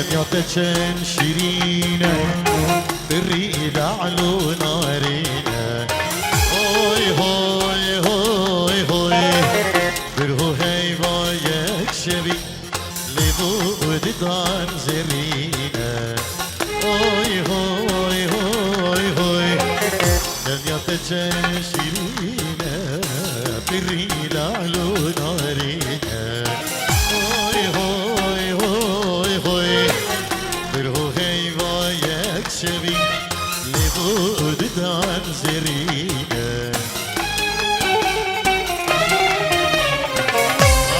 دنياتك شيرينة بالريق لعلو نارينة هوي هوي هوي هوي برهو هاي بايك شبي لبود دان زرينة هوي هوي هوي هوي دنياتك شيرينة بالريق لعلو نارينة هوي هوي هوي هوي برهو هاي بايك شبي لبود دان زرينة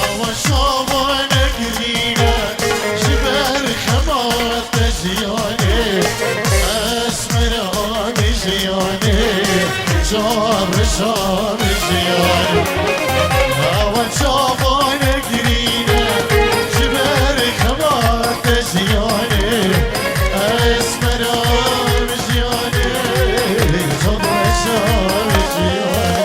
هوا شابانك زينة جبر خمار تزياني اسمر عامي زياني شاب شاب زياني هوا شابانك زينة جبر خمار تزياني اسمر عامي زياني شاب شاب زياني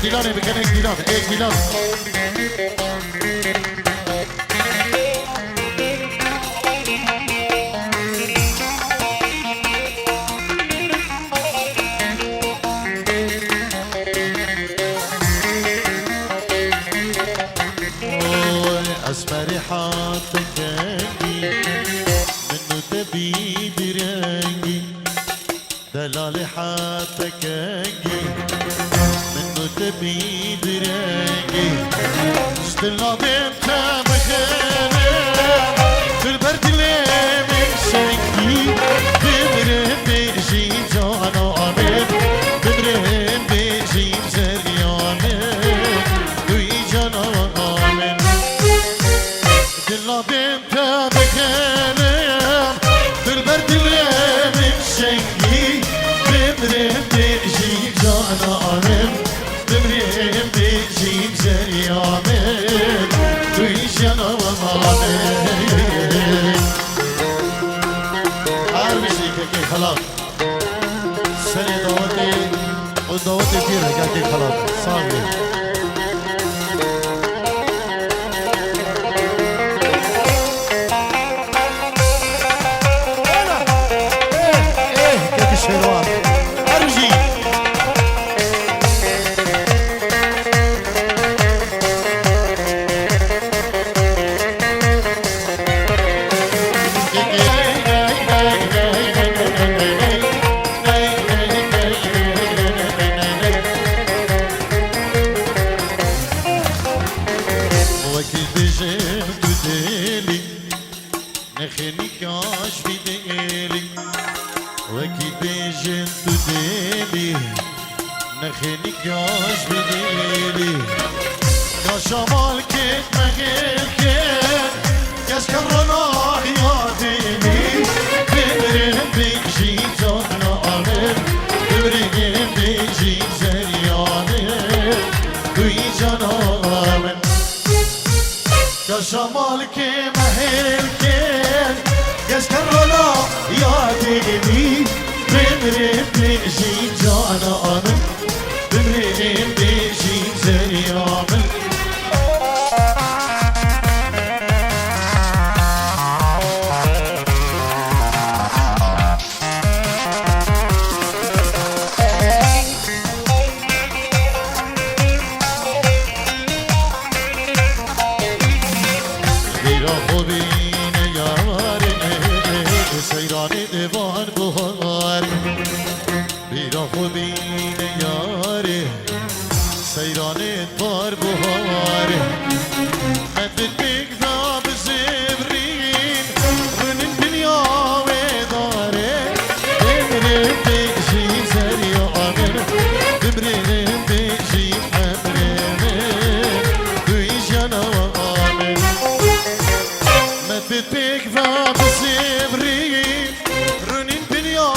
Dilone, beginning Dilone, Dilone. أسمري حاطك أنجي منو تبي برنجي دلالي حاطك أنجي منو تبي برنجي اشتلنا بنت بخيري في البرد اللي من شنكي بمرهم بيجي جانا عمين بمرهم بيجي زريانين دوي جانا عمين دلنا بنت بخيري في البرد اللي من شنكي بمرهم بيجي جانا عمين بمرهم بيجي زريانين دوي جانا عمين كي خلاص سنة دوتي ودوتي فيها كي خلاص صامي كي الشيروان أرجي نخيني كاش بديلي كاشمال كيت مغير كيت كاش كرنا يا ديني بمرهم بيجي جانا عمل بمرهم بيجي زرياني دوي جانا عمل كاشمال كيت مغير كيت كاش كرنا يا ديني بمرهم بيجي جانا عمل بمرهم بيجي زرياني سیران دیوان بهار بیرا خوبین یاره سیران بار بهار مدد بگذاب زبرین رنین دنیا و داره بمرم بجیم زریا آمن بمرم بجیم حمرم دوی جانا آمن مدد بگذاب زبرین رنین دنیا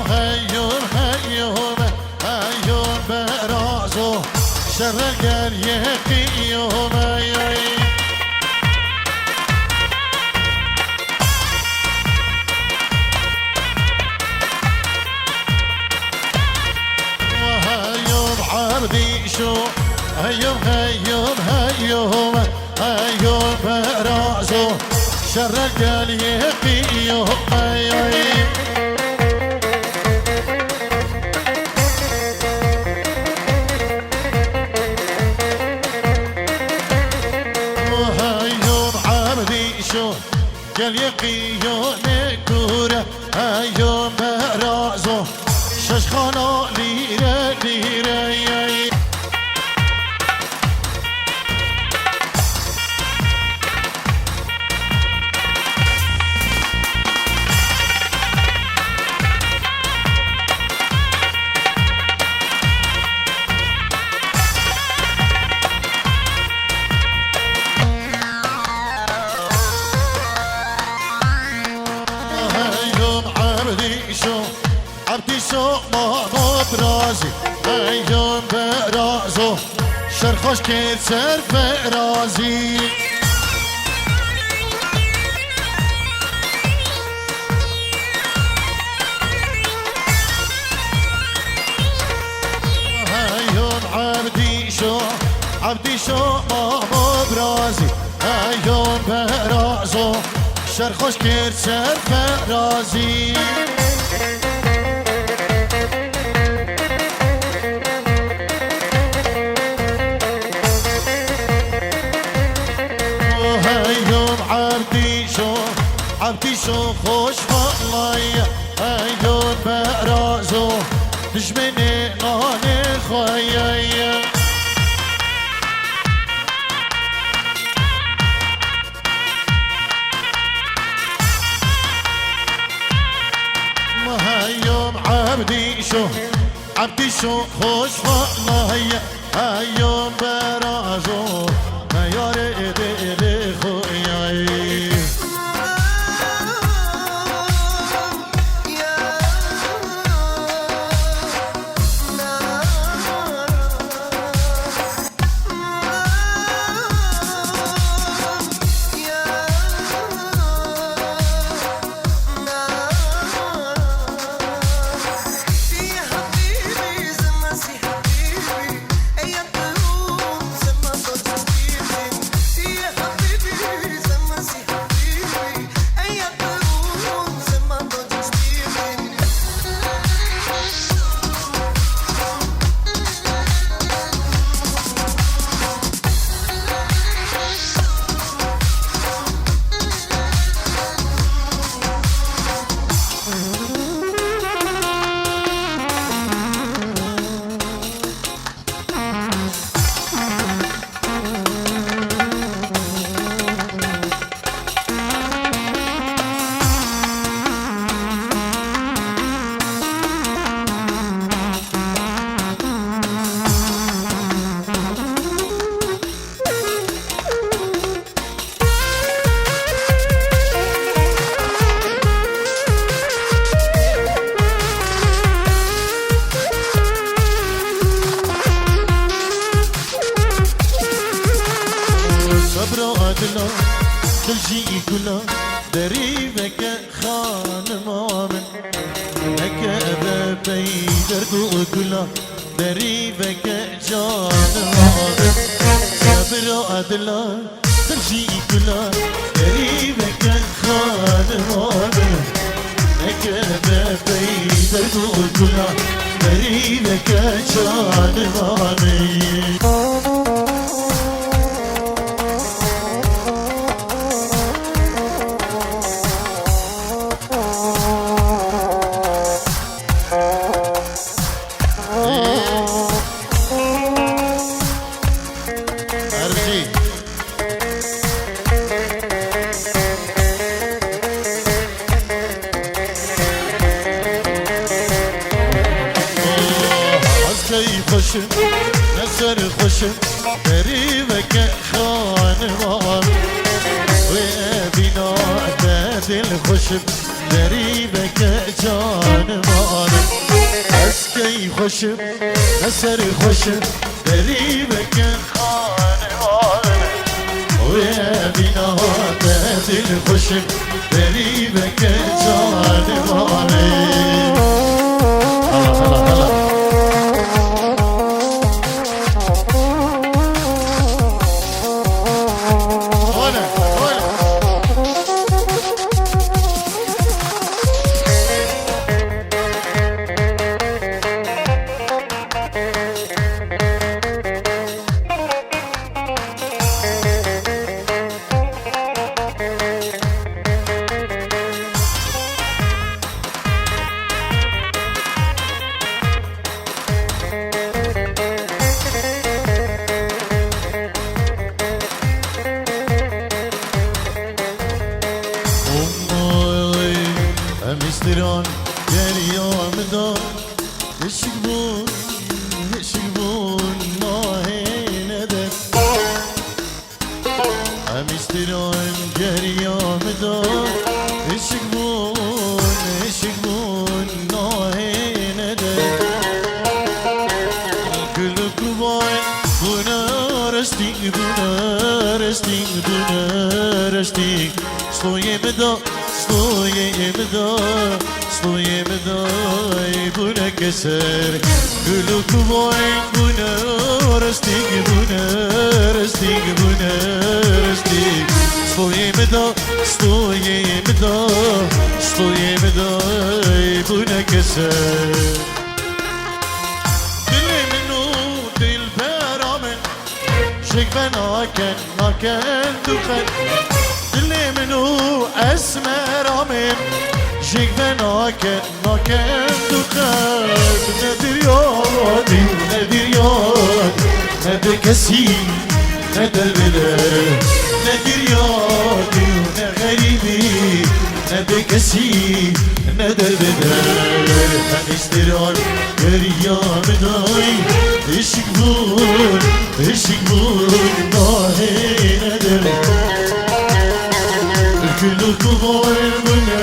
هيوم هيوم هيوم برازو شرق يقي يوم وهيوم عبدي شو هيوم هيوم هيوم هيوم برازو شرق اليقي يوم قال يقيون كورة هيوم برازو ششخانو ليرة ليرة عبدي شو ما برازي هيوم برازو شرخوش كير سر فرازي هيوم عبدي شو ما برازي هيوم برازو شرخوش كير سر فرازي عبدي شو خوش والله هيوم برازو نجمني ناني خويا هيوم عبدي شو خوش والله هيوم برازو ما يريد لي خويا تلجي كلا دريبك خانم آمن هكذا بيدرقو كلا دريبك جانم آمن صبر عدلا تلجي كلا دريبك خانم آمن هكذا بيدرقو كلا دريبك جانم آمن خوشم نظر خوشم قریبک خانمان و بینا دل خوشم دری بکه جانم آنم اسکی خوشم نسر خوشم دری بکه خانم آنم وی بینا دل خوشم دری بکه جانم آنم هلا هلا Amistiran geriyamda Eşik bun nahine de Amistiran geriyamda Eşik bun nahine de Gülü kurban buna restik Stojem da I buna keser Gülü kuboyn buna rastik Stojem da I buna keser Diliminu dil beramen Şek ben naken duken Diliminu esmer amen Şek ben naken duken Nedir yad Ne de kesi ne derbede Nedir yad ne garibi Ne de kesi ne derbede Ben istirar geriyamday Eşik bun nahine der Gülü kuboyn buna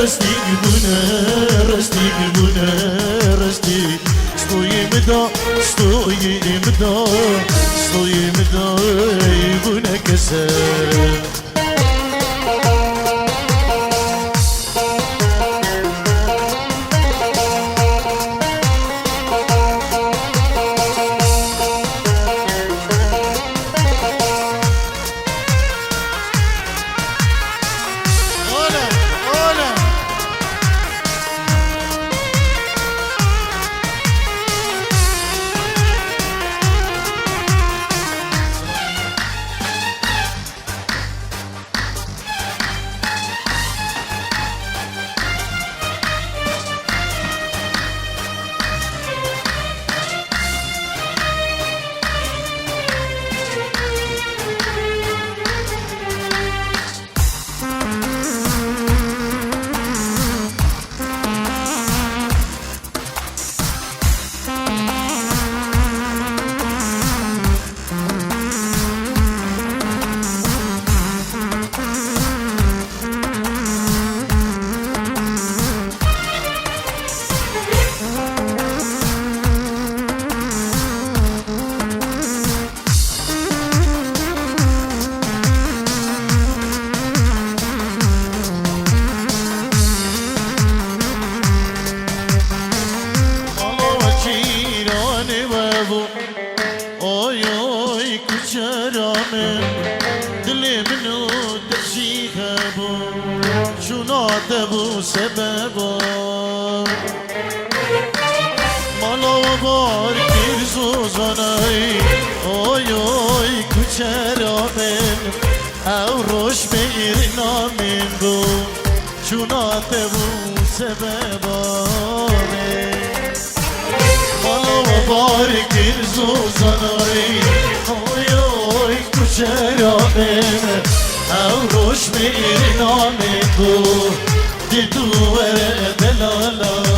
rastik Stojem da I buna keser bu sebeba Mala var bir zozanay Oy kuçera ben Ev roş bir namin bu Şunat bu sebeba Mala var bir zozanay Oy kuçera ben Ev roş bir namin bu Didu delalane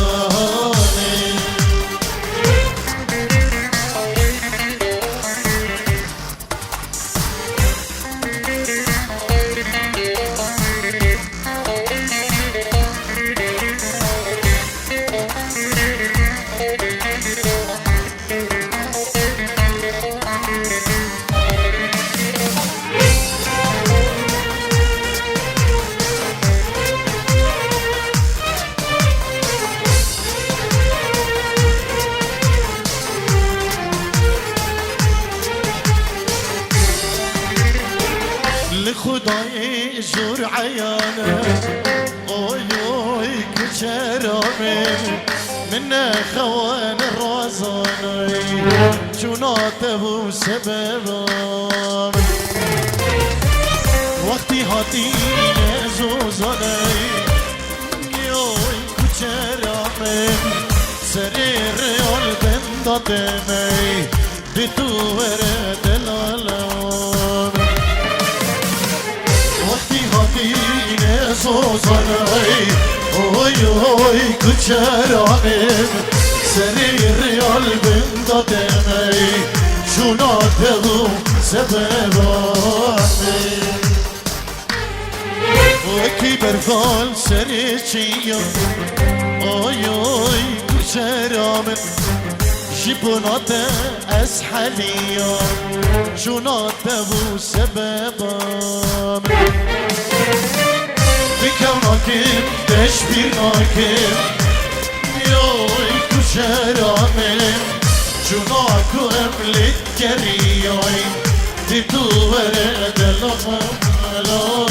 خدای جور عیانه اوی کچرامه من خوان رازاني جنات ابو سببان وقتی هاتی زوزاني يوي كچرامه سري ريال بنداتمي بتو ورد الالان وقتی هاتی زوزاني اوی کچرامه سری ریال بندادمی جونات رو سببانی وکی برفال سری چیا اوی کچرامه جبنات اسحلیا جونات رو سببانی بكوناكم تشبيناكم يوي كشرامم جناكو املك كريوي تبدو ورد الغمالامم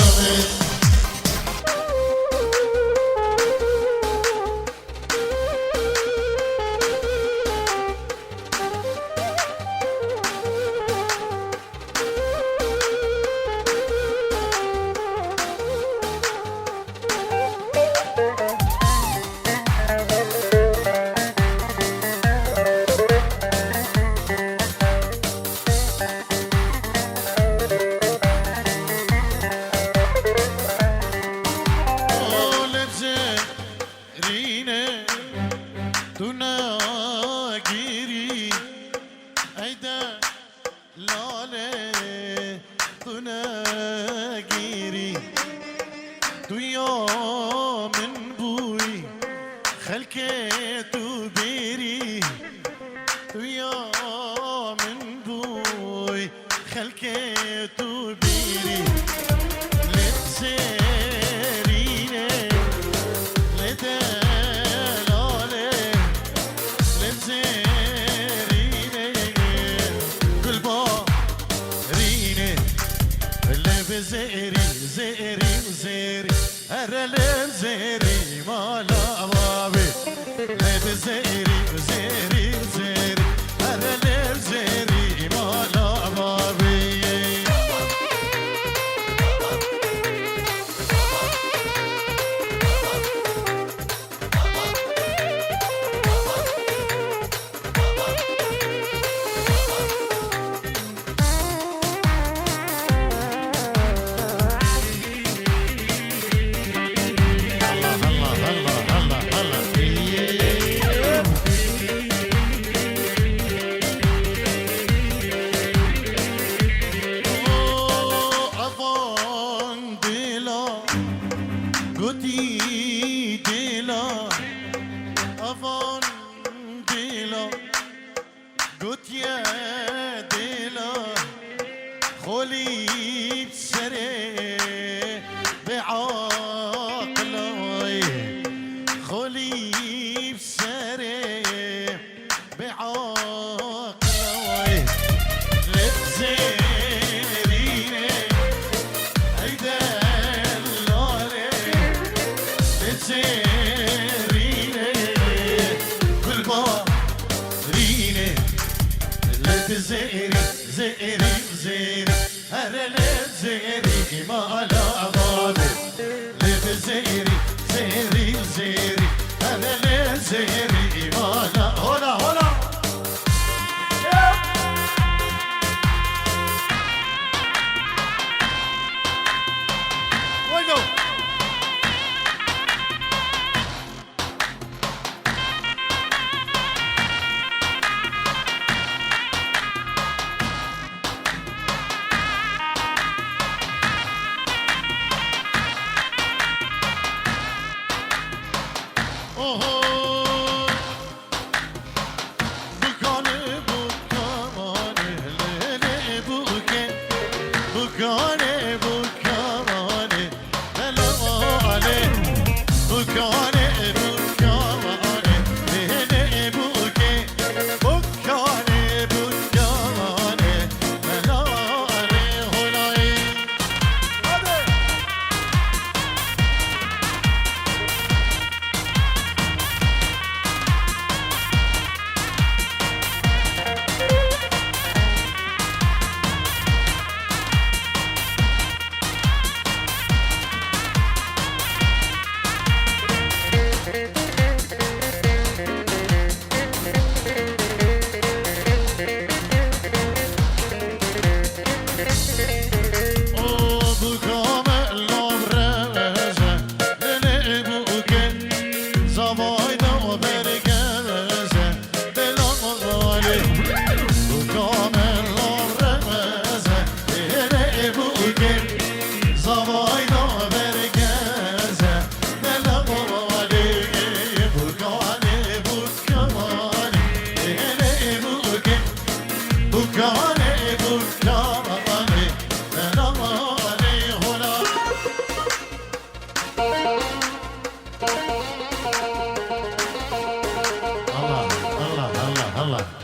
الله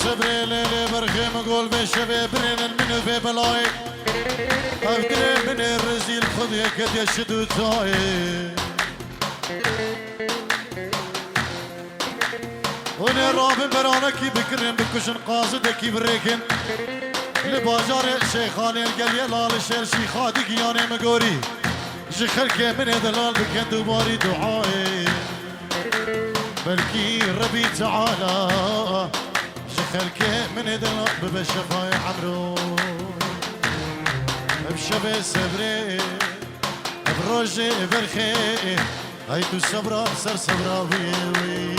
صبري ليلي برخي مقول بشبي برين منو في بلاي أفكري من الرزيل خذ يكد يشدو تاي وني رابن برانكي بكرين بكشن قاصدكي بريكن لباجار شيخاني القليل لال الشير شيخادي قياني مقوري جخلكي من دلال بكن دوباري دعائي بلكي ربي تعالى خلكي من دلال ببشفاي عمرو بشبه صبري بروجي برخي هيتو صبرا سر صبرا وي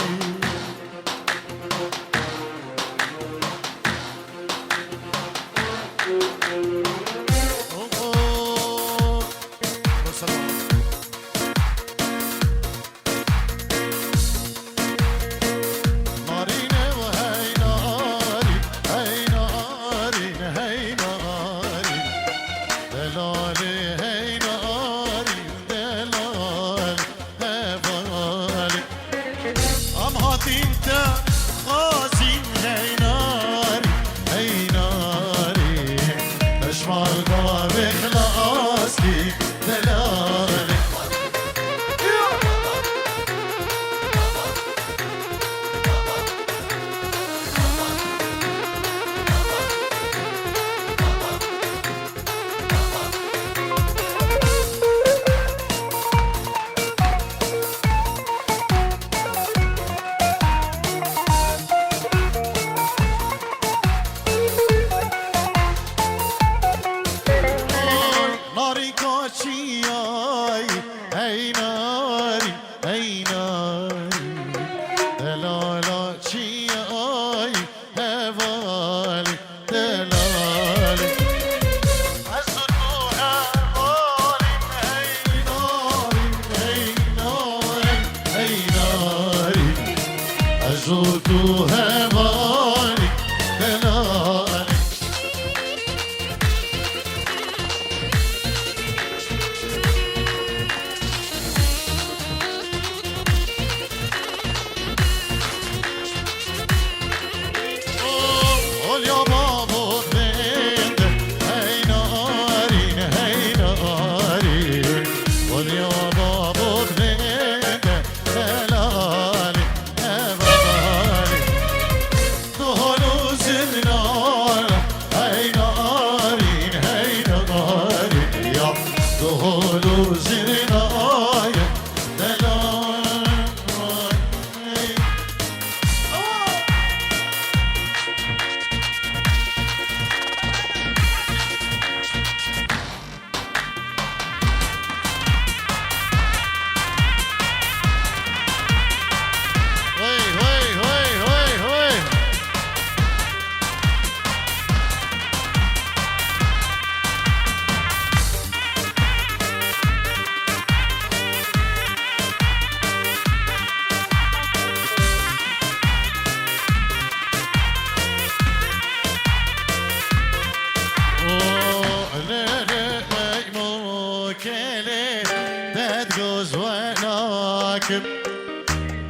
تدقوز وناكم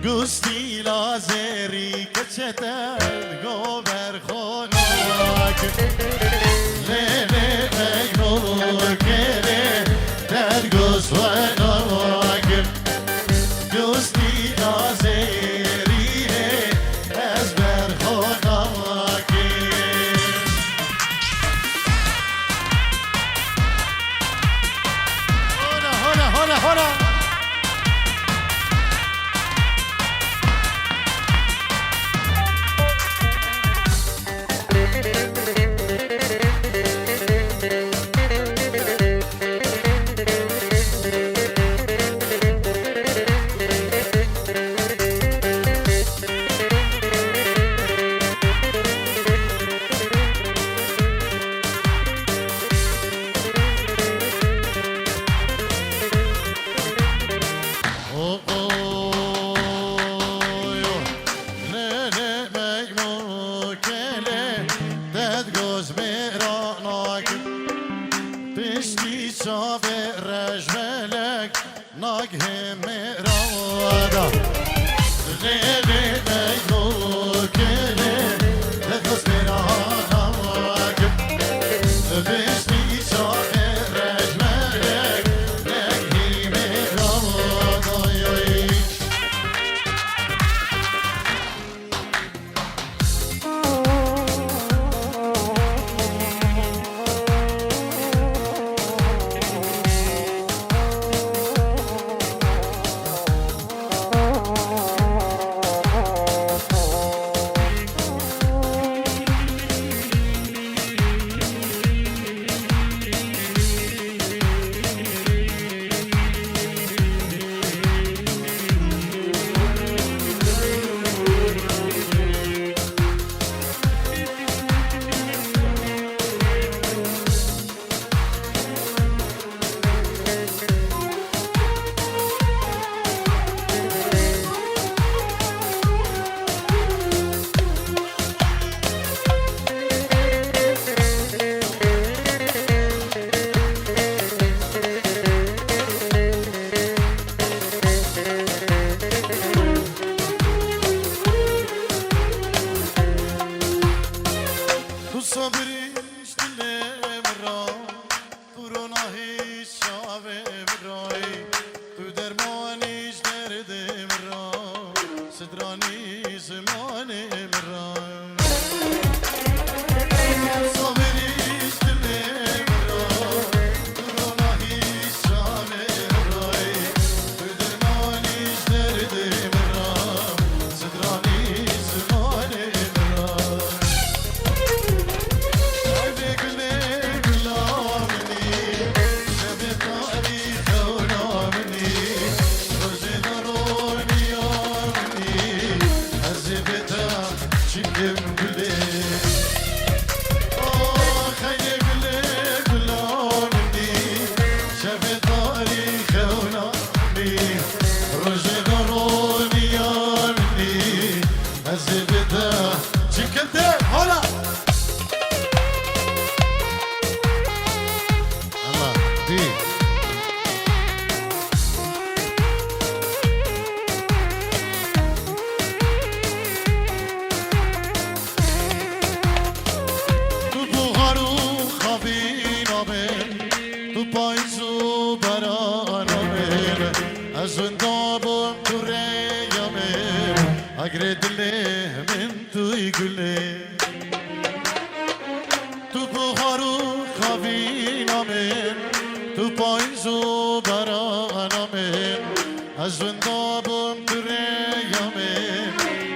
قصتي لازري كتشتل قوبر خوناكم ليلي مجنون كيلي تدقوز وناكم قصتي لازري أزبر خوناكم هنا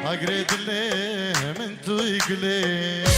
أقرد ليه من تويقلي